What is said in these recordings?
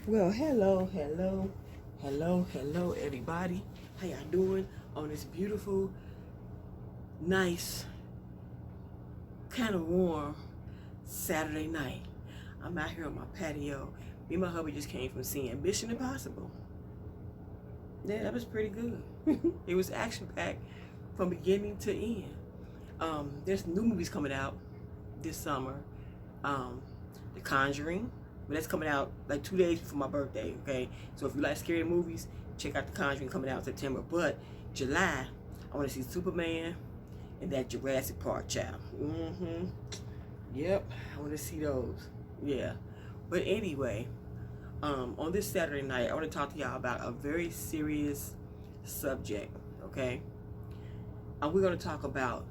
Well, hello, everybody. How y'all doing on this beautiful, nice, kind of warm Saturday night? I'm out here on my patio. Me and my hubby just came from seeing Mission Impossible. Yeah, that was pretty good. It was action-packed from beginning to end. There's new movies coming out this summer. The Conjuring. But that's coming out like 2 days before my birthday, okay? So if you like scary movies, check out The Conjuring coming out in September. But July, I want to see Superman and that Jurassic Park child. Yep, I want to see those. Yeah. But anyway, on this Saturday night, I want to talk to y'all about a very serious subject, okay? We're going to talk about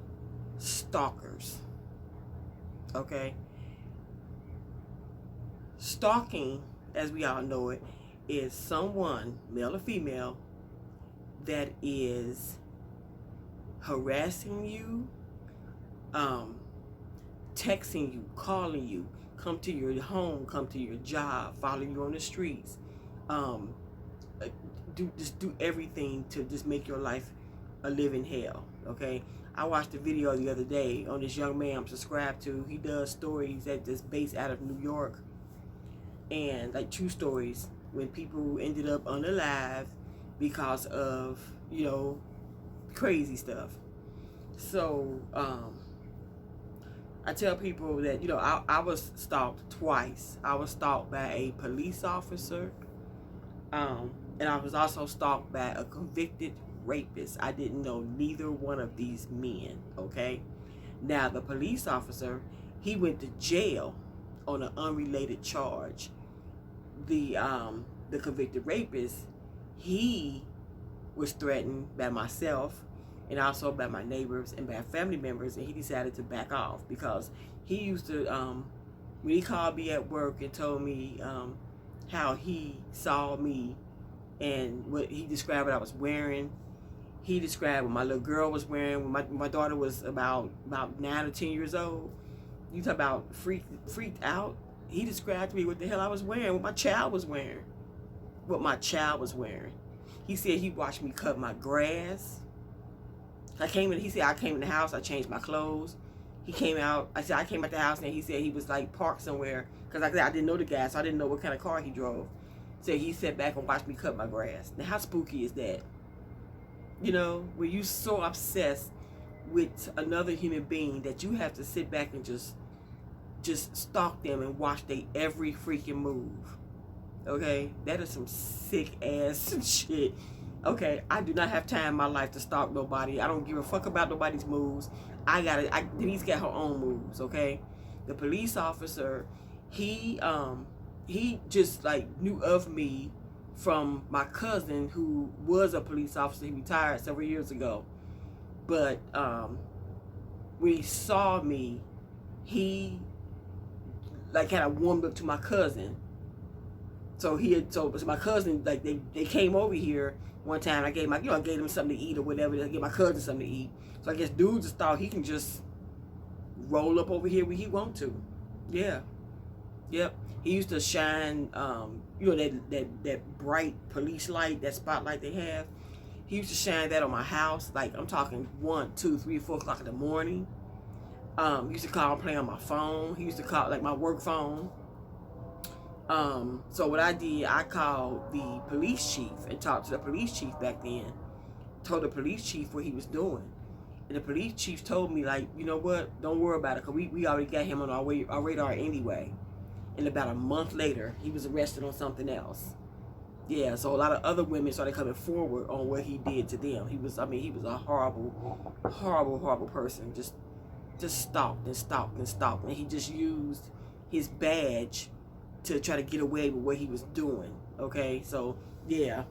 stalkers, okay? Stalking, as we all know it, is someone, male or female, that is harassing you, texting you, calling you, come to your home, come to your job, following you on the streets, do everything to just make your life a living hell, okay? I watched a video the other day on this young man I'm subscribed to. He does stories that's based out of New York, and like true stories when people ended up unalive because of, you know, crazy stuff. So I tell people that, you know, I was stalked twice. I was stalked by a police officer, and I was also stalked by a convicted rapist. I didn't know neither one of these men, okay? Now the police officer, he went to jail on an unrelated charge. The convicted rapist, he was threatened by myself and also by my neighbors and by family members, and he decided to back off because he used to, when he called me at work and told me how he saw me and what he described what I was wearing. He described what my little girl was wearing when my daughter was about 9 or 10 years old. You talk about freaked out. He described to me what the hell I was wearing, what my child was wearing. He said he watched me cut my grass. He said I came in the house, I changed my clothes. He came out, I said I came out the house, and he said he was like parked somewhere, because like I said, I didn't know the guy, so I didn't know what kind of car he drove. So he sat back and watched me cut my grass. Now how spooky is that? You know, when you so obsessed with another human being that you have to sit back and just stalk them and watch their every freaking move. Okay, that is some sick ass shit. Okay, I do not have time in my life to stalk nobody. I don't give a fuck about nobody's moves. Denise got her own moves. Okay, the police officer, he just like knew of me from my cousin who was a police officer. He retired several years ago, but when he saw me, he like kind of warmed up to my cousin. So my cousin, like they came over here one time. I gave them something to eat or whatever. I gave my cousin something to eat. So I guess dude just thought he can just roll up over here when he want to. Yeah. Yep. He used to shine, you know, that bright police light, that spotlight they have. He used to shine that on my house. Like I'm talking 1, 2, 3, 4 o'clock in the morning. He used to call and play on my phone. He used to call like my work phone. So what I did, I called the police chief and talked to the police chief back then. Told the police chief what he was doing. And the police chief told me, like, you know what, don't worry about it, because we already got him on our radar anyway. And about a month later, he was arrested on something else. Yeah, so a lot of other women started coming forward on what he did to them. He was a horrible person. Just stalked and stalked and stalked. And he just used his badge to try to get away with what he was doing. Okay, so yeah,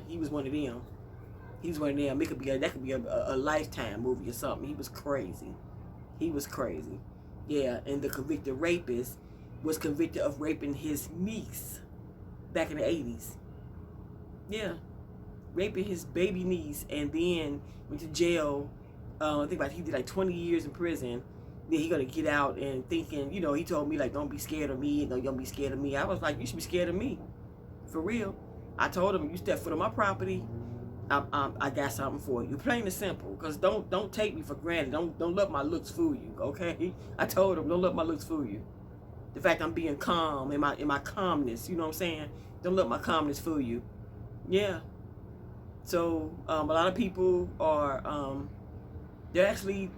he was one of them. That could be a Lifetime movie or something. He was crazy. Yeah, and the convicted rapist was convicted of raping his niece back in the 80s. Yeah, raping his baby niece, and then went to jail. I think he did like 20 years in prison. Then he gonna get out and thinking, you know, he told me like, don't be scared of me, don't be scared of me. I was like, you should be scared of me. For real. I told him, you step foot on my property, I got something for you. Plain and simple. Because don't take me for granted. Don't let my looks fool you, okay? I told him, don't let my looks fool you. The fact I'm being calm, in my calmness, you know what I'm saying? Don't let my calmness fool you. Yeah. So a lot of people are they're actually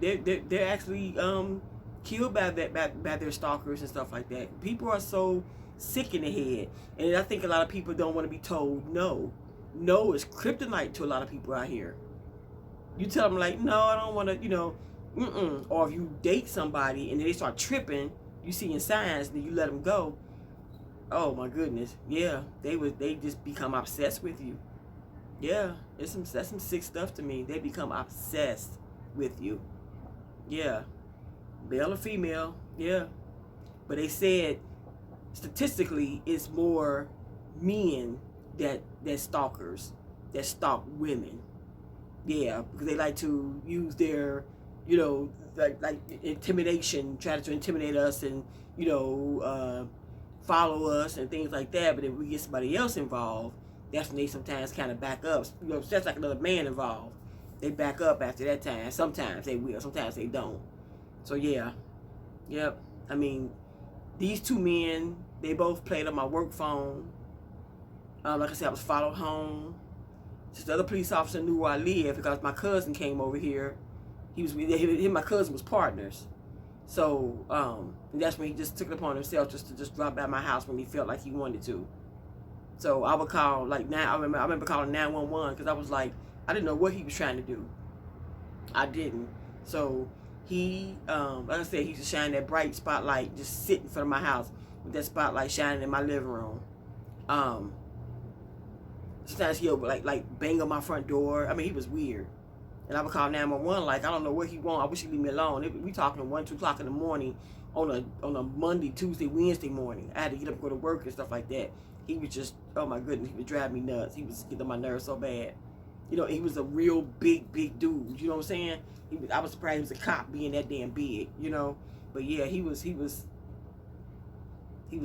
killed by their stalkers and stuff like that. People are so sick in the head, and I think a lot of people don't want to be told no. No is kryptonite to a lot of people out here. You tell them like, no, I don't want to, you know, or if you date somebody and they start tripping, you seeing signs, then you let them go. Oh my goodness, yeah, they just become obsessed with you. Yeah, that's some sick stuff to me. They become obsessed with you. Yeah, male or female, yeah. But they said statistically it's more men that stalkers, that stalk women. Yeah, because they like to use their, you know, like intimidation, try to intimidate us and, you know, follow us and things like that. But if we get somebody else involved, that's when they sometimes kind of back up. You know, that's like another man involved. They back up after that time. Sometimes they will, sometimes they don't. So yeah, yep. I mean, these two men, they both played on my work phone. Like I said, I was followed home. Just the other police officer knew where I lived because my cousin came over here. Him and my cousin was partners. So and that's when he just took it upon himself just to drop by my house when he felt like he wanted to. So I would call, like, now I remember calling 911 because I was like, I didn't know what he was trying to do. I didn't. So he, like I said, he used to shine that bright spotlight, just sit in front of my house with that spotlight shining in my living room. Sometimes he'll like bang on my front door. I mean, he was weird. And I would call 911 like, I don't know what he want. I wish he'd leave me alone. We talking 1, 2 o'clock in the morning on a Monday, Tuesday, Wednesday morning. I had to get up and go to work and stuff like that. He was just, oh my goodness, he would drive me nuts. He was getting on my nerves so bad. You know, he was a real big dude. You know what I'm saying? I was surprised he was a cop being that damn big, you know? But yeah, he was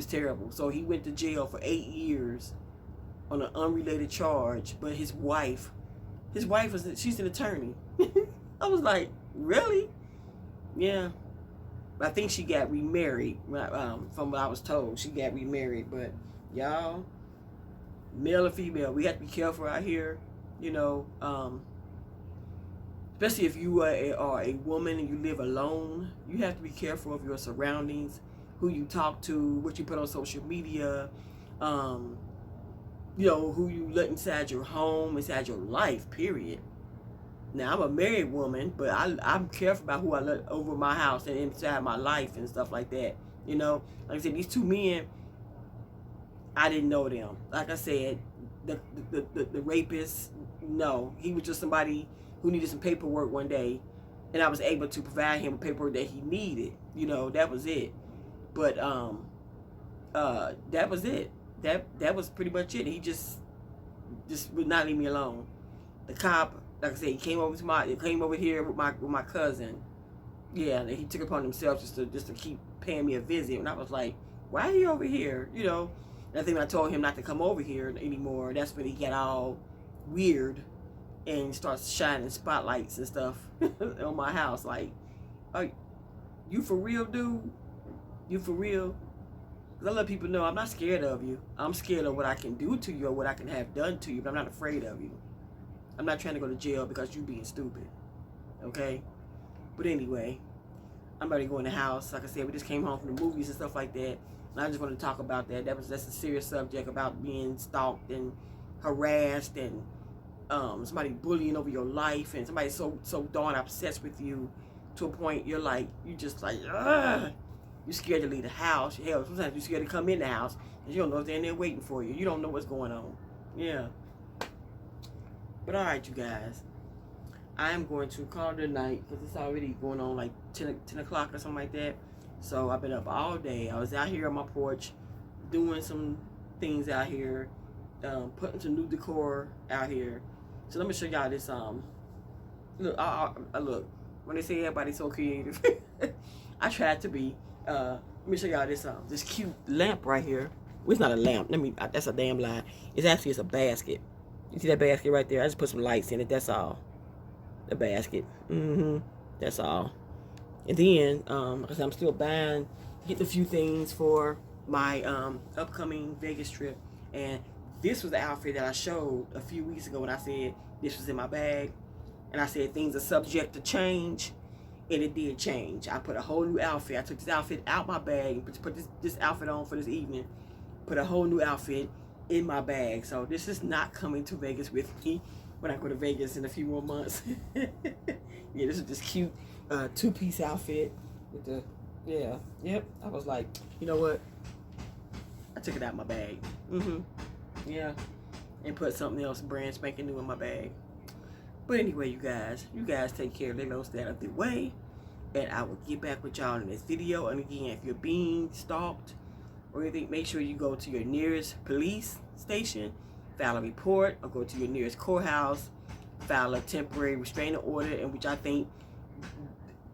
terrible. So he went to jail for 8 years on an unrelated charge. But his wife she's an attorney. I was like, really? Yeah. But I think she got remarried, from what I was told. She got remarried. But y'all, male or female, we have to be careful out here, you know, especially if you are a woman and you live alone. You have to be careful of your surroundings, who you talk to, what you put on social media, you know, who you let inside your home, inside your life, period. Now, I'm a married woman, but I'm careful about who I let over my house and inside my life and stuff like that. You know, like I said, these two men, I didn't know them. Like I said, the rapist, no. He was just somebody who needed some paperwork one day, and I was able to provide him with paperwork that he needed. You know, that was it. But that was it. That was pretty much it. He just would not leave me alone. The cop, like I said, he came over here with my cousin. Yeah, and he took it upon himself just to keep paying me a visit. And I was like, why are you over here? You know. And I think when I told him not to come over here anymore, that's when he got all weird and starts shining spotlights and stuff on my house. Like, are you for real, dude? You for real? Because I let people know I'm not scared of you. I'm scared of what I can do to you or what I can have done to you, but I'm not afraid of you. I'm not trying to go to jail because you being stupid. Okay? But anyway, I'm ready to go in the house. Like I said, we just came home from the movies and stuff like that. And I just want to talk about that. That's a serious subject about being stalked and harassed and somebody bullying over your life and somebody so darn obsessed with you to a point you're just like, ugh. You're scared to leave the house. Hell, sometimes you're scared to come in the house because you don't know if they're in there waiting for you. You don't know what's going on. Yeah. But all right, you guys. I am going to call it a night because it's already going on like 10 o'clock or something like that. So I've been up all day. I was out here on my porch doing some things out here, putting some new decor out here. So let me show y'all this. Look, look. When they say everybody's so creative, I tried to be. Let me show y'all this cute lamp right here. It's not a lamp. That's a damn lie. It's a basket. You see that basket right there? I just put some lights in it. That's all. The basket. That's all. And then, because I'm still getting a few things for my upcoming Vegas trip. And this was the outfit that I showed a few weeks ago when I said this was in my bag. And I said things are subject to change. And it did change. I put a whole new outfit. I took this outfit out my bag and put this outfit on for this evening. Put a whole new outfit in my bag. So this is not coming to Vegas with me when I go to Vegas in a few more months. Yeah, this is this cute two-piece outfit with the, yep. I was like, you know what? I took it out of my bag. Yeah, and put something else brand spanking new in my bag. But anyway, you guys take care. Let those stay out of the way. And I will get back with y'all in this video. And again, if you're being stalked or anything, make sure you go to your nearest police station, file a report, or go to your nearest courthouse, file a temporary restraining order, in which I think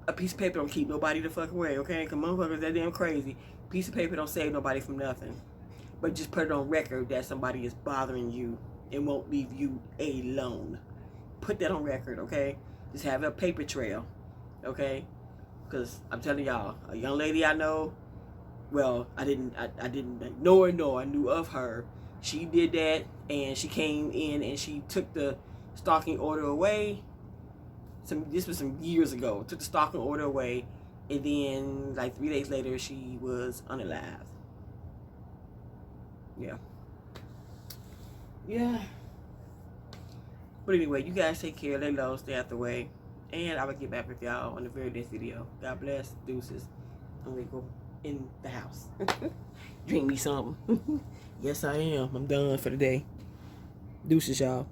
a piece of paper don't keep nobody the fuck away, okay? Because motherfuckers, that damn crazy. A piece of paper don't save nobody from nothing. But just put it on record that somebody is bothering you and won't leave you alone. Put that on record, okay? Just have a paper trail, okay? Because I'm telling y'all, a young lady I know, well, I didn't know her, no, I knew of her. She did that, and she came in and she took the stalking order away. This was some years ago. Took the stalking order away, and then like 3 days later, she was unalived. Yeah. But anyway, you guys take care. Lay low, stay out the way. And I will get back with y'all on the very next video. God bless. Deuces. I'm going to go in the house. Drink me something. Yes, I am. I'm done for the day. Deuces, y'all.